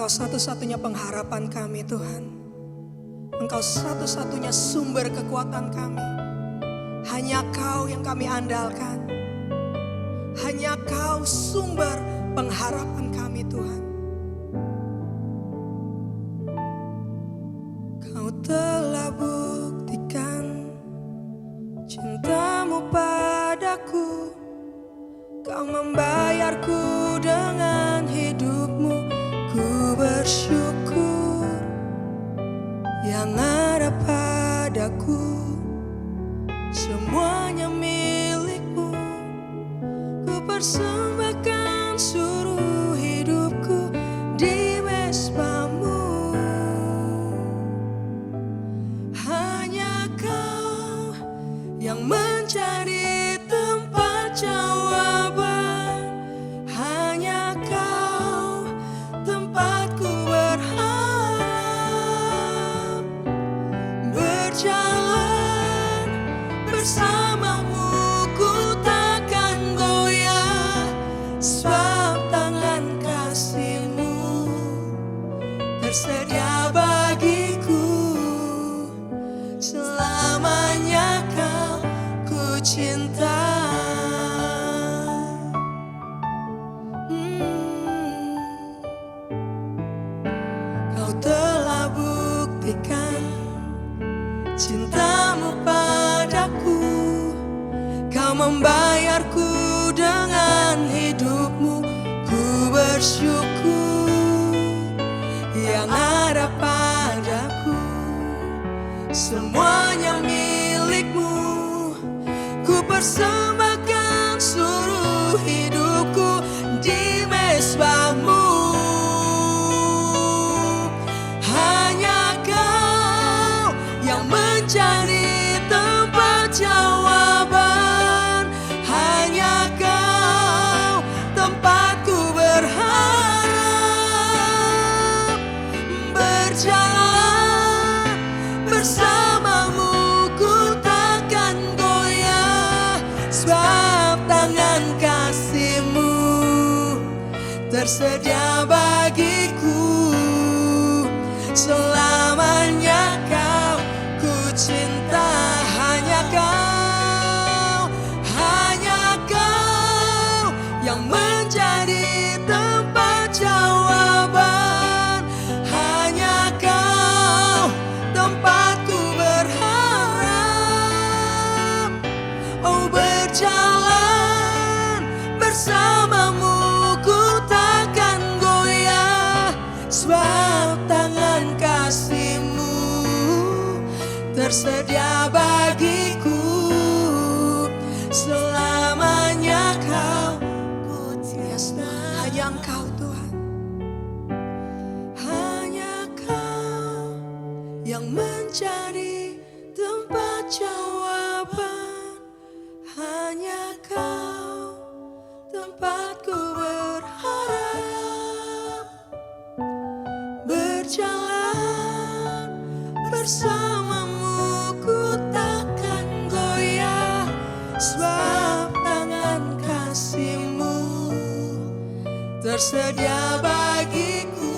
Engkau satu-satunya pengharapan kami Tuhan. Engkau satu-satunya sumber kekuatan kami. Hanya Kau yang kami andalkan. Hanya Kau sumber pengharapan kami Tuhan. Kau telah buktikan cinta-Mu padaku. Kau membayarku dengan hidup-Mu. Ku bersyukur yang ada padaku. Semuanya milik-Mu. Ku persembahkan seluruh hidupku di mesbah-Mu. Hanya Kau yang menjadi tempat jawaban. Hanya Kau tempatku berharap. Berjalan bersama-Mu ku takkan goyah. Sebab tangan kasih-Mu tersedia bagiku. Selamanya Kau ku cinta. Kau telah buktikan cinta-Mu padaku. Kau membayarku dengan hidup-Mu. Ku bersyukur yang ada padaku. Semuanya milik-Mu. Ku persembahkan seluruh hidupku di mesbah-Mu. Hanya Kau yang menjadi tempat jawaban. Hanya Kau tempatku berharap. Berjalan bersama-Mu ku takkan goyah. Sebab tangan kasih-Mu tersedia bagiku. Selamanya Kau ku cinta. Hanya Kau yang menjadi tempat jawaban. Hanya Kau tempatku berharap. Oh, berjalan bersama-Mu ku takkan goyah. Sebab tangan kasih-Mu tersedia bagiku. Selamanya Kau ku cinta. Hanya Engkau Tuhan. Hanya Kau yang menjadi tempat jawaban. Hanya Kau tempatku berharap. Berjalan bersama-Mu ku takkan goyah. Sebab tangan kasih-Mu tersedia bagiku.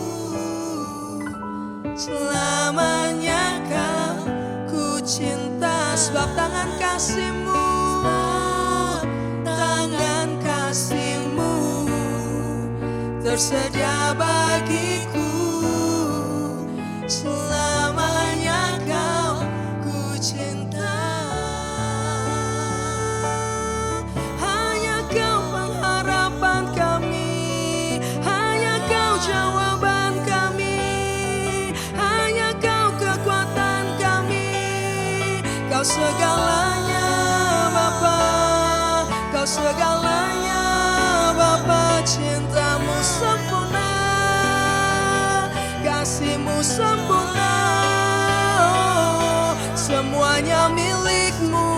Selamanya Kau ku cinta. Sebab tangan kasih-Mu, tangan kasih-Mu tersedia bagiku. Selamanya Kau ku cinta. Hanya Kau pengharapan kami. Hanya Kau jawaban kami. Hanya Kau kekuatan kami. Kau segalanya Bapa. Kau segalanya Bapa. Cinta-Mu sempurna. Kasih-Mu sempurna. Oh, semuanya milik-Mu.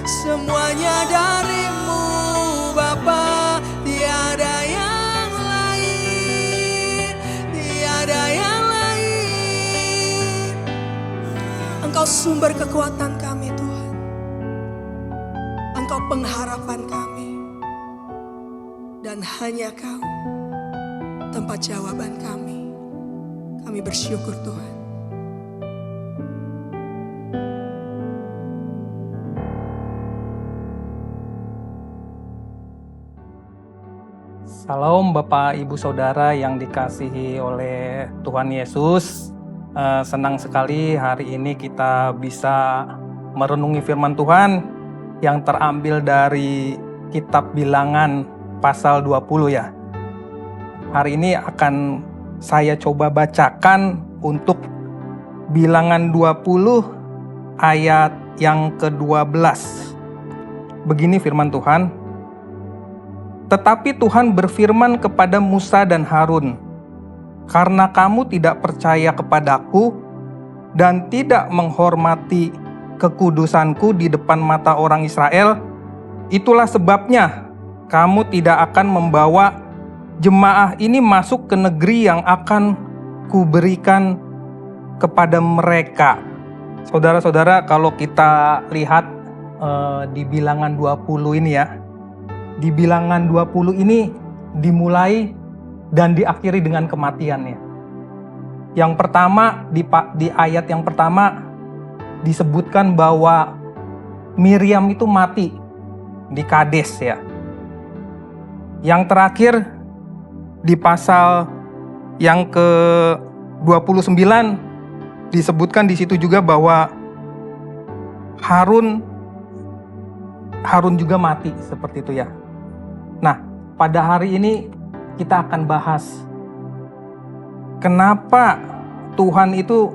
Semuanya dari-Mu Bapa. Tiada yang lain. Tiada yang lain. Engkau sumber kekuatan kami Tuhan. Engkau pengharapan kami. Dan hanya Kau tempat jawaban kami. Kami bersyukur Tuhan. Salam Bapak Ibu Saudara yang dikasihi oleh Tuhan Yesus. Senang sekali hari ini kita bisa merenungi firman Tuhan yang terambil dari kitab Bilangan pasal 20 ya. Hari ini akan saya coba bacakan untuk Bilangan 20 ayat yang ke-12. Begini firman Tuhan. Tetapi Tuhan berfirman kepada Musa dan Harun, "Karena kamu tidak percaya kepadaku dan tidak menghormati kekudusanku di depan mata orang Israel, itulah sebabnya kamu tidak akan membawa jemaah ini masuk ke negeri yang akan kuberikan kepada mereka." Saudara-saudara, kalau kita lihat di Bilangan 20 ini ya, di Bilangan 20 ini dimulai dan diakhiri dengan kematiannya. Yang pertama, di ayat yang pertama disebutkan bahwa Miriam itu mati di Kades ya. Yang terakhir di pasal yang ke-29 disebutkan di situ juga bahwa Harun juga mati seperti itu ya. Nah, pada hari ini kita akan bahas kenapa Tuhan itu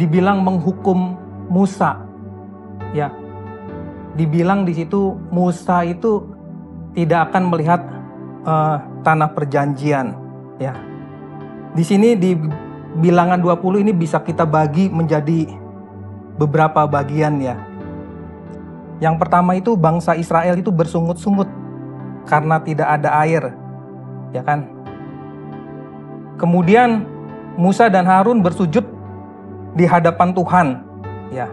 dibilang menghukum Musa. Ya. Dibilang di situ Musa itu tidak akan melihat tanah perjanjian, ya. Di sini di Bilangan 20 ini bisa kita bagi menjadi beberapa bagian ya. Yang pertama itu bangsa Israel itu bersungut-sungut karena tidak ada air, ya kan? Kemudian Musa dan Harun bersujud di hadapan Tuhan, ya.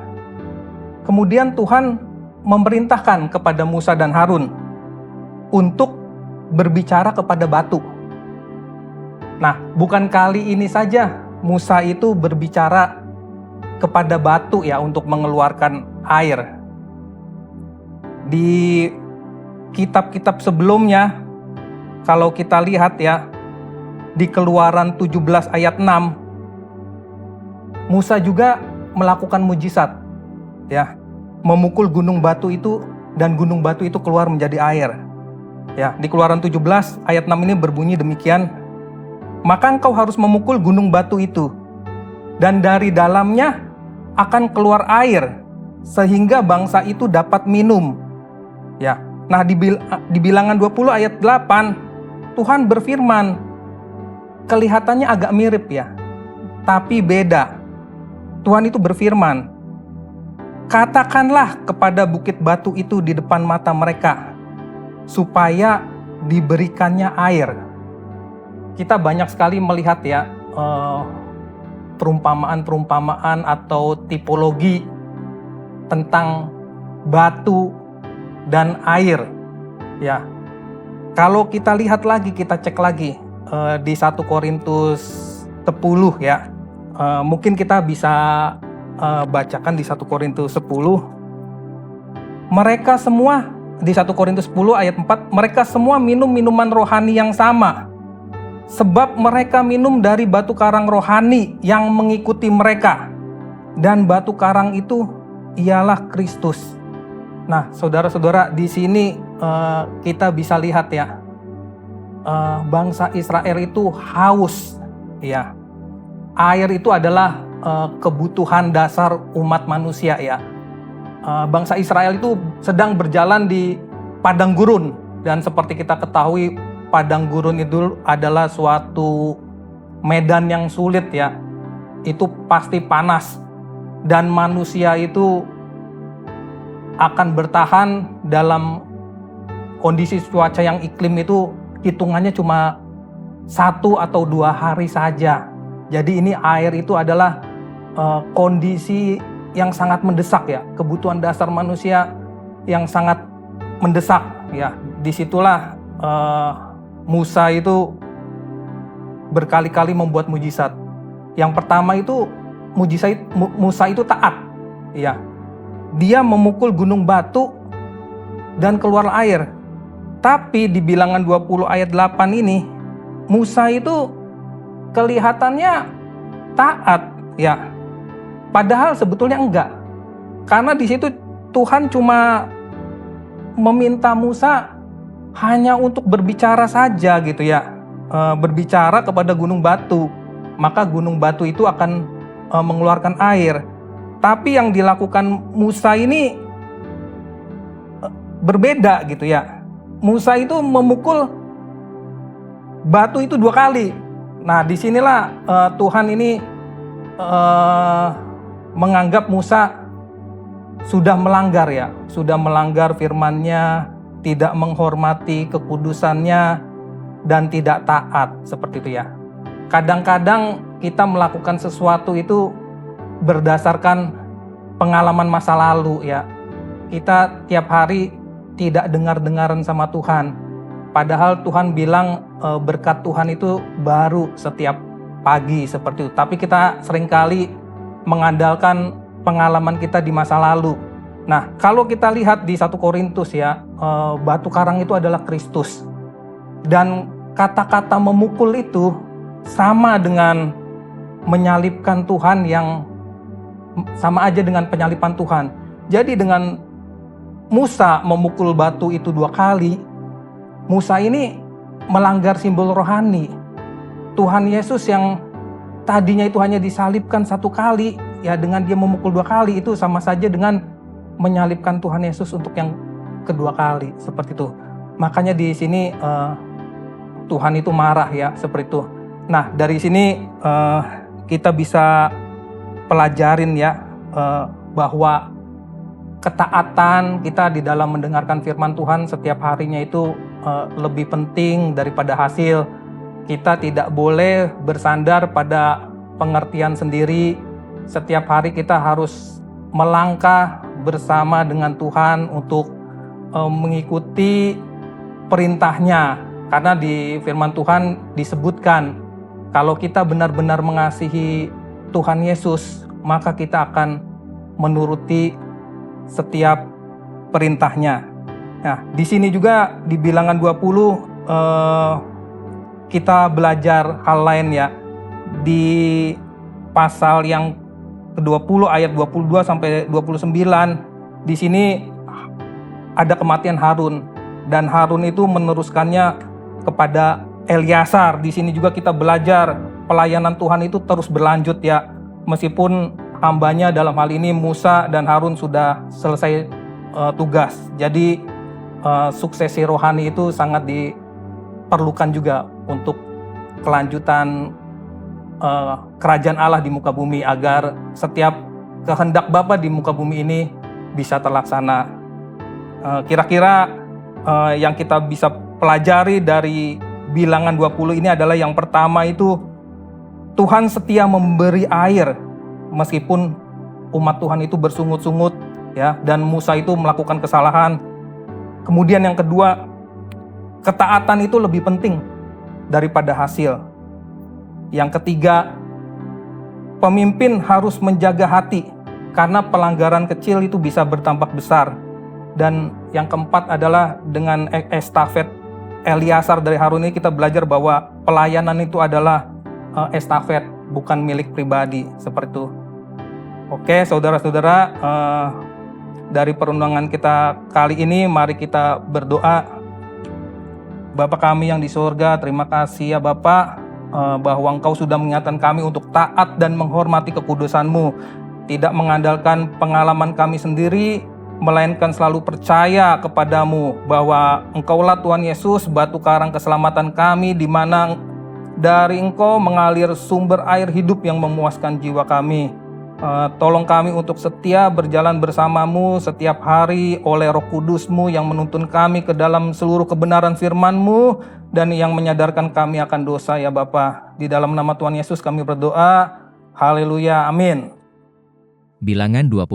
Kemudian Tuhan memerintahkan kepada Musa dan Harun untuk berbicara kepada batu. Nah, bukan kali ini saja Musa itu berbicara kepada batu ya untuk mengeluarkan air. Di kitab-kitab sebelumnya, kalau kita lihat ya, di Keluaran 17 ayat 6, Musa juga melakukan mujizat, ya, memukul gunung batu itu dan gunung batu itu keluar menjadi air. Ya, di Keluaran 17 ayat 6 ini berbunyi demikian, "Maka engkau harus memukul gunung batu itu, dan dari dalamnya akan keluar air, sehingga bangsa itu dapat minum." Ya, nah di Bilangan 20 ayat 8 Tuhan berfirman, kelihatannya agak mirip ya, tapi beda. Tuhan itu berfirman, "Katakanlah kepada bukit batu itu di depan mata mereka, supaya diberikannya air." Kita banyak sekali melihat ya perumpamaan-perumpamaan atau tipologi tentang batu dan air, ya. Kalau kita lihat lagi, kita cek lagi di 1 Korintus 10 ya. Mungkin kita bisa bacakan di 1 Korintus 10. Mereka semua di 1 Korintus 10 ayat 4, mereka semua minum minuman rohani yang sama, sebab mereka minum dari batu karang rohani yang mengikuti mereka, dan batu karang itu ialah Kristus. Nah, saudara-saudara, di sini kita bisa lihat ya, bangsa Israel itu haus, ya. Air itu adalah kebutuhan dasar umat manusia ya. Bangsa Israel itu sedang berjalan di padang gurun, dan seperti kita ketahui, padang gurun itu adalah suatu medan yang sulit ya. Itu pasti panas, dan manusia itu akan bertahan dalam kondisi cuaca yang iklim itu hitungannya cuma 1 atau 2 hari saja. Jadi ini air itu adalah kondisi yang sangat mendesak ya, kebutuhan dasar manusia yang sangat mendesak ya. Disitulah Musa itu berkali-kali membuat mujizat. Yang pertama itu Musa itu taat. Ya. Dia memukul gunung batu dan keluar air. Tapi di Bilangan 20 ayat 8 ini Musa itu kelihatannya taat, ya. Padahal sebetulnya enggak. Karena di situ Tuhan cuma meminta Musa hanya untuk berbicara saja gitu ya, berbicara kepada gunung batu, maka gunung batu itu akan mengeluarkan air. Tapi yang dilakukan Musa ini berbeda gitu ya. Musa itu memukul batu itu 2 kali. Nah, disinilah Tuhan ini menganggap Musa sudah melanggar ya, sudah melanggar firman-Nya, tidak menghormati kekudusannya, dan tidak taat, seperti itu ya. Kadang-kadang kita melakukan sesuatu itu berdasarkan pengalaman masa lalu ya. Kita tiap hari tidak dengar-dengaran sama Tuhan. Padahal Tuhan bilang berkat Tuhan itu baru setiap pagi, seperti itu. Tapi kita seringkali mengandalkan pengalaman kita di masa lalu. Nah, kalau kita lihat di 1 Korintus ya, batu karang itu adalah Kristus. Dan kata-kata memukul itu sama dengan menyalibkan Tuhan, yang sama aja dengan penyaliban Tuhan. Jadi dengan Musa memukul batu itu 2 kali, Musa ini melanggar simbol rohani. Tuhan Yesus yang tadinya itu hanya disalibkan 1 kali, ya dengan dia memukul 2 kali itu sama saja dengan menyalibkan Tuhan Yesus untuk yang kedua kali, seperti itu. Makanya di sini Tuhan itu marah ya, seperti itu. Nah, dari sini kita bisa pelajarin ya bahwa ketaatan kita di dalam mendengarkan firman Tuhan setiap harinya itu lebih penting daripada hasil. Kita tidak boleh bersandar pada pengertian sendiri. Setiap hari kita harus melangkah bersama dengan Tuhan untuk mengikuti perintahnya. Karena di firman Tuhan disebutkan, kalau kita benar-benar mengasihi Tuhan Yesus, maka kita akan menuruti setiap perintahnya. Nah, di sini juga di Bilangan 20 kita belajar hal lain ya. Di pasal yang ke-20 ayat 22 sampai 29, di sini ada kematian Harun, dan Harun itu meneruskannya kepada Eliasar. Di sini juga kita belajar pelayanan Tuhan itu terus berlanjut ya, meskipun hambanya dalam hal ini Musa dan Harun sudah selesai tugas. Jadi suksesi rohani itu sangat diperlukan juga untuk kelanjutan kerajaan Allah di muka bumi, agar setiap kehendak Bapa di muka bumi ini bisa terlaksana. Kira-kira yang kita bisa pelajari dari Bilangan 20 ini adalah yang pertama itu, Tuhan setia memberi air meskipun umat Tuhan itu bersungut-sungut ya, dan Musa itu melakukan kesalahan. Kemudian yang kedua, ketaatan itu lebih penting daripada hasil. Yang ketiga, pemimpin harus menjaga hati karena pelanggaran kecil itu bisa berdampak besar. Dan yang keempat adalah dengan estafet Eliasar dari Harun ini kita belajar bahwa pelayanan itu adalah estafet, bukan milik pribadi, seperti itu. Oke, saudara-saudara, dari perundungan kita kali ini mari kita berdoa. Bapa kami yang di surga, terima kasih ya Bapa, bahwa Engkau sudah mengingatkan kami untuk taat dan menghormati kekudusan-Mu, tidak mengandalkan pengalaman kami sendiri, melainkan selalu percaya kepadamu bahwa Engkaulah Tuhan Yesus, batu karang keselamatan kami, di mana dari Engkau mengalir sumber air hidup yang memuaskan jiwa kami. Tolong kami untuk setia berjalan bersamamu setiap hari oleh Roh Kudus-Mu yang menuntun kami ke dalam seluruh kebenaran firman-Mu dan yang menyadarkan kami akan dosa ya Bapa. Di dalam nama Tuhan Yesus kami berdoa. Haleluya, amin. Bilangan 20.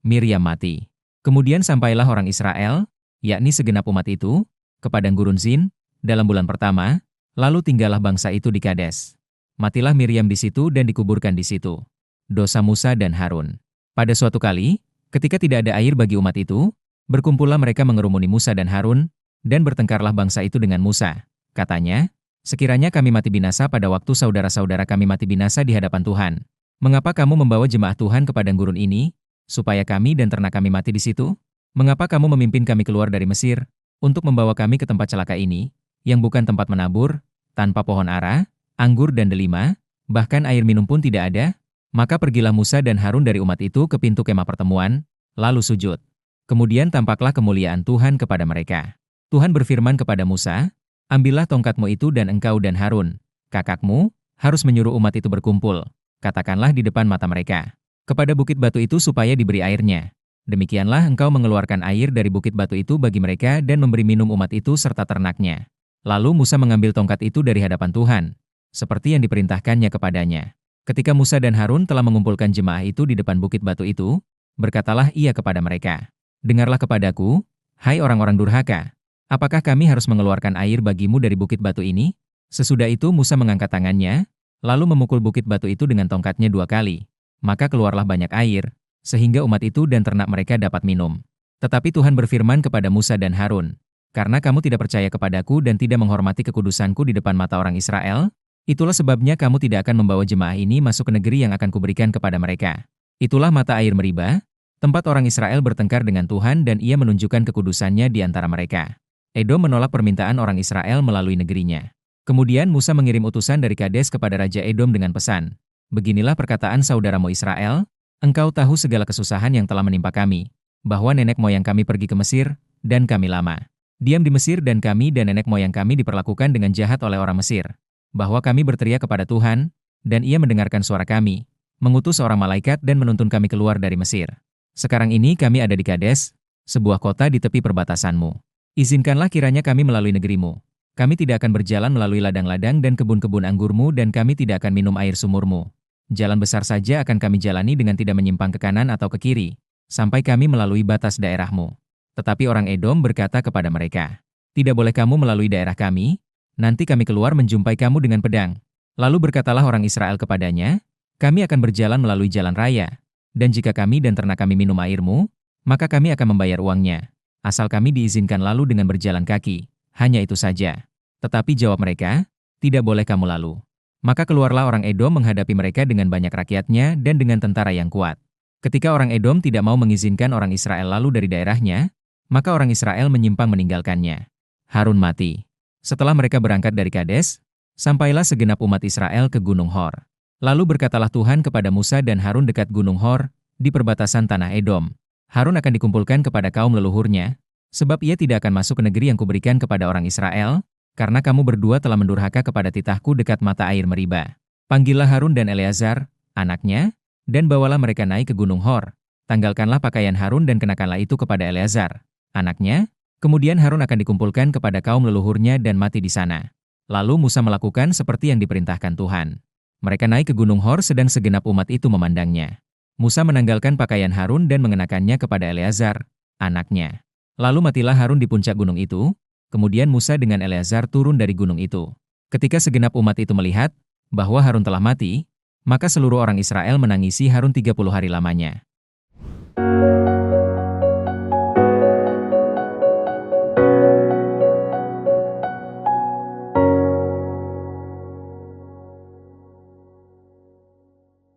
Miriam mati. Kemudian sampailah orang Israel, yakni segenap umat itu, ke padang gurun Zin, dalam bulan pertama, lalu tinggallah bangsa itu di Kades. Matilah Miriam di situ dan dikuburkan di situ. Dosa Musa dan Harun. Pada suatu kali, ketika tidak ada air bagi umat itu, berkumpullah mereka mengerumuni Musa dan Harun, dan bertengkarlah bangsa itu dengan Musa. Katanya, sekiranya kami mati binasa pada waktu saudara-saudara kami mati binasa di hadapan Tuhan, mengapa kamu membawa jemaah Tuhan ke padang gurun ini, supaya kami dan ternak kami mati di situ? Mengapa kamu memimpin kami keluar dari Mesir, untuk membawa kami ke tempat celaka ini, yang bukan tempat menabur, tanpa pohon ara, anggur dan delima, bahkan air minum pun tidak ada? Maka pergilah Musa dan Harun dari umat itu ke pintu kemah pertemuan, lalu sujud. Kemudian tampaklah kemuliaan Tuhan kepada mereka. Tuhan berfirman kepada Musa, ambillah tongkatmu itu dan engkau dan Harun, kakakmu, harus menyuruh umat itu berkumpul. Katakanlah di depan mata mereka, kepada bukit batu itu supaya diberi airnya. Demikianlah engkau mengeluarkan air dari bukit batu itu bagi mereka dan memberi minum umat itu serta ternaknya. Lalu Musa mengambil tongkat itu dari hadapan Tuhan, seperti yang diperintahkannya kepadanya. Ketika Musa dan Harun telah mengumpulkan jemaah itu di depan bukit batu itu, berkatalah ia kepada mereka, dengarlah kepadaku, hai orang-orang durhaka, apakah kami harus mengeluarkan air bagimu dari bukit batu ini? Sesudah itu Musa mengangkat tangannya, lalu memukul bukit batu itu dengan tongkatnya 2 kali. Maka keluarlah banyak air, sehingga umat itu dan ternak mereka dapat minum. Tetapi Tuhan berfirman kepada Musa dan Harun, karena kamu tidak percaya kepadaku dan tidak menghormati kekudusanku di depan mata orang Israel, itulah sebabnya kamu tidak akan membawa jemaah ini masuk ke negeri yang akan kuberikan kepada mereka. Itulah mata air Meriba, tempat orang Israel bertengkar dengan Tuhan dan ia menunjukkan kekudusannya di antara mereka. Edom menolak permintaan orang Israel melalui negerinya. Kemudian Musa mengirim utusan dari Kades kepada Raja Edom dengan pesan, beginilah perkataan saudaramu Israel, engkau tahu segala kesusahan yang telah menimpa kami, bahwa nenek moyang kami pergi ke Mesir, dan kami lama diam di Mesir dan kami dan nenek moyang kami diperlakukan dengan jahat oleh orang Mesir, bahwa kami berteriak kepada Tuhan, dan ia mendengarkan suara kami, mengutus seorang malaikat dan menuntun kami keluar dari Mesir. Sekarang ini kami ada di Kades, sebuah kota di tepi perbatasanmu. Izinkanlah kiranya kami melalui negerimu. Kami tidak akan berjalan melalui ladang-ladang dan kebun-kebun anggurmu dan kami tidak akan minum air sumurmu. Jalan besar saja akan kami jalani dengan tidak menyimpang ke kanan atau ke kiri, sampai kami melalui batas daerahmu. Tetapi orang Edom berkata kepada mereka, tidak boleh kamu melalui daerah kami, nanti kami keluar menjumpai kamu dengan pedang. Lalu berkatalah orang Israel kepadanya, kami akan berjalan melalui jalan raya, dan jika kami dan ternak kami minum airmu, maka kami akan membayar uangnya. Asal kami diizinkan lalu dengan berjalan kaki, hanya itu saja. Tetapi jawab mereka, tidak boleh kamu lalu. Maka keluarlah orang Edom menghadapi mereka dengan banyak rakyatnya dan dengan tentara yang kuat. Ketika orang Edom tidak mau mengizinkan orang Israel lalu dari daerahnya, maka orang Israel menyimpang meninggalkannya. Harun mati. Setelah mereka berangkat dari Kades, sampailah segenap umat Israel ke Gunung Hor. Lalu berkatalah Tuhan kepada Musa dan Harun dekat Gunung Hor, di perbatasan tanah Edom. Harun akan dikumpulkan kepada kaum leluhurnya, sebab ia tidak akan masuk ke negeri yang kuberikan kepada orang Israel, karena kamu berdua telah mendurhaka kepada titahku dekat mata air Meriba. Panggillah Harun dan Eleazar, anaknya, dan bawalah mereka naik ke Gunung Hor. Tanggalkanlah pakaian Harun dan kenakanlah itu kepada Eleazar, anaknya, kemudian Harun akan dikumpulkan kepada kaum leluhurnya dan mati di sana. Lalu Musa melakukan seperti yang diperintahkan Tuhan. Mereka naik ke Gunung Hor sedang segenap umat itu memandangnya. Musa menanggalkan pakaian Harun dan mengenakannya kepada Eleazar, anaknya. Lalu matilah Harun di puncak gunung itu, kemudian Musa dengan Eleazar turun dari gunung itu. Ketika segenap umat itu melihat bahwa Harun telah mati, maka seluruh orang Israel menangisi Harun 30 hari lamanya.